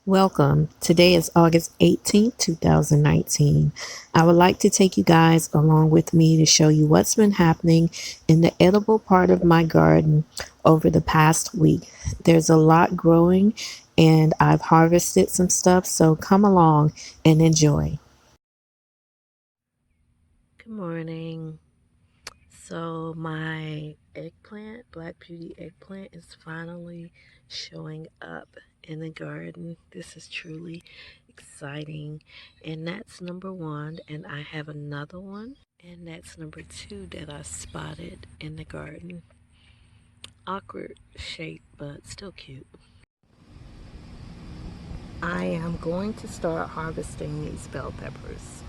Welcome. Today is August 18th, 2019. I would like to take you guys along with me to show you what's been happening in the edible part of my garden over the past week. There's a lot growing and I've harvested some stuff, so come along and enjoy. Good morning. So my eggplant, Black Beauty eggplant, is finally showing up in the garden. This is truly exciting. And that's number one. And I have another one. And that's number two that I spotted in the garden. Awkward shape, but still cute. I am going to start harvesting these bell peppers.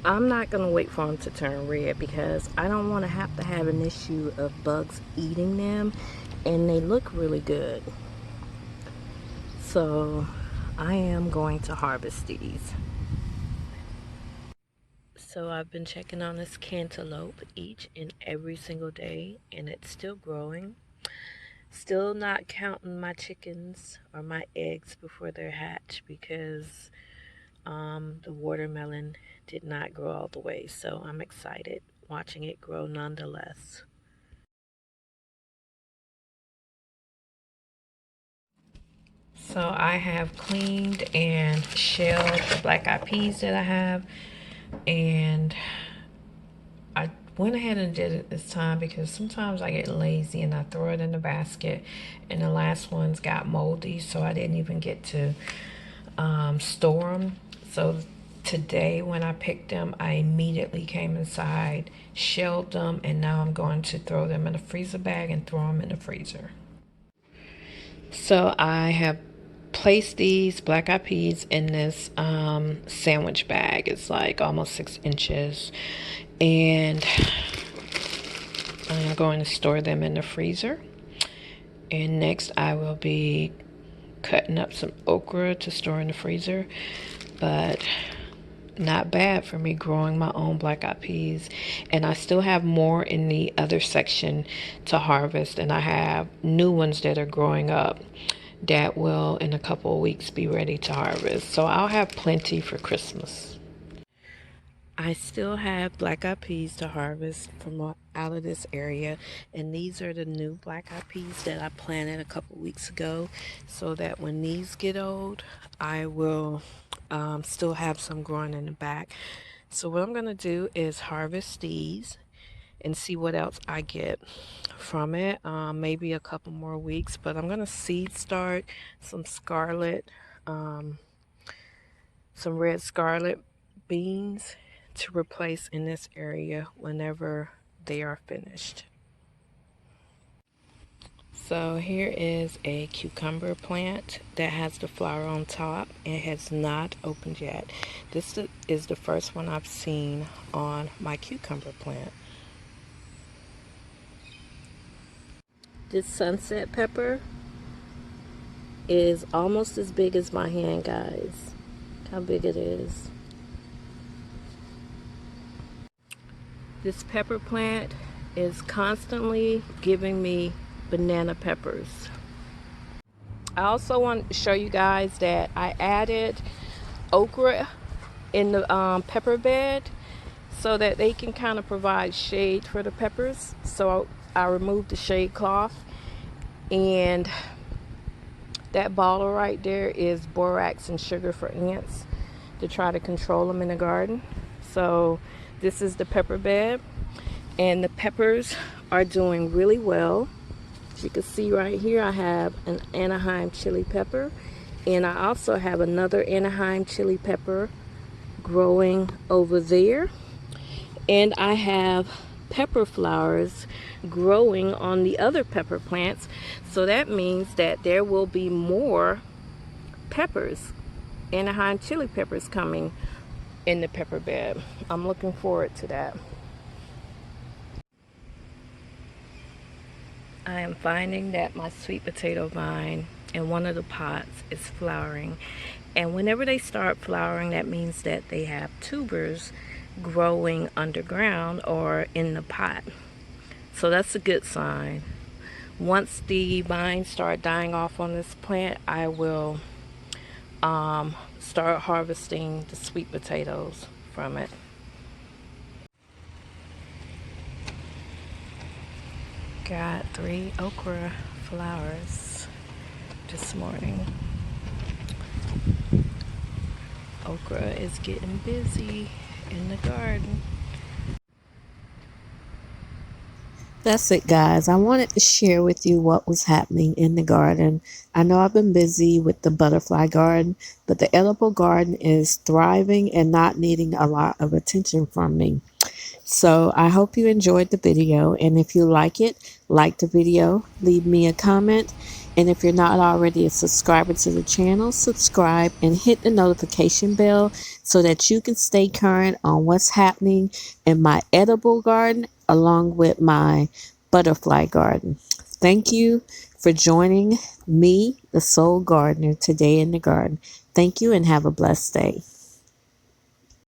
I'm not going to wait for them to turn red because I don't want to have an issue of bugs eating them, and they look really good. So I am going to harvest these. So I've been checking on this cantaloupe each and every single day, and it's still growing. Still not counting my chickens or my eggs before they're hatched because the watermelon did not grow all the way, so I'm excited watching it grow nonetheless. So I have cleaned and shelled the black eyed peas that I have, and I went ahead and did it this time because sometimes I get lazy and I throw it in the basket, and the last ones got moldy, so I didn't even get to store them. So today when I picked them, I immediately came inside, shelled them, and now I'm going to throw them in a freezer bag and throw them in the freezer. So I have placed these black eyed peas in this sandwich bag. It's like almost 6 inches, and I'm going to store them in the freezer. And next I will be cutting up some okra to store in the freezer, but not bad for me growing my own black eyed peas. And I still have more in the other section to harvest, and I have new ones that are growing up that will in a couple of weeks be ready to harvest, so I'll have plenty for Christmas. I still have black eyed peas to harvest from out of this area, and these are the new black eyed peas that I planted a couple weeks ago, so that when these get old, I will still have some growing in the back. So what I'm going to do is harvest these and see what else I get from it. Maybe a couple more weeks, but I'm going to seed start some scarlet, some red scarlet beans to replace in this area whenever they are finished. So here is a cucumber plant that has the flower on top. It has not opened yet. This is the first one I've seen on my cucumber plant. This sunset pepper is almost as big as my hand, guys. Look how big it is. This pepper plant is constantly giving me banana peppers. I also want to show you guys that I added okra in the pepper bed so that they can kind of provide shade for the peppers. So I removed the shade cloth, and that bottle right there is borax and sugar for ants to try to control them in the garden. So this is the pepper bed, and the peppers are doing really well. You can see right here I have an Anaheim chili pepper, and I also have another Anaheim chili pepper growing over there, and I have pepper flowers growing on the other pepper plants. So that means that there will be more peppers, Anaheim chili peppers, coming in the pepper bed. I'm looking forward to that. I am finding that my sweet potato vine in one of the pots is flowering, and whenever they start flowering, that means that they have tubers growing underground or in the pot. So that's a good sign. Once the vines start dying off on this plant, I will start harvesting the sweet potatoes from it. Got 3 okra flowers this morning. Okra is getting busy in the garden. That's it, guys. I wanted to share with you what was happening in the garden. I know I've been busy with the butterfly garden, but the edible garden is thriving and not needing a lot of attention from me. So I hope you enjoyed the video, and if you like the video, leave me a comment. And if you're not already a subscriber to the channel, subscribe and hit the notification bell so that you can stay current on what's happening in my edible garden along with my butterfly garden. Thank you for joining me, the Soul Gardener, today in the garden. Thank you and have a blessed day.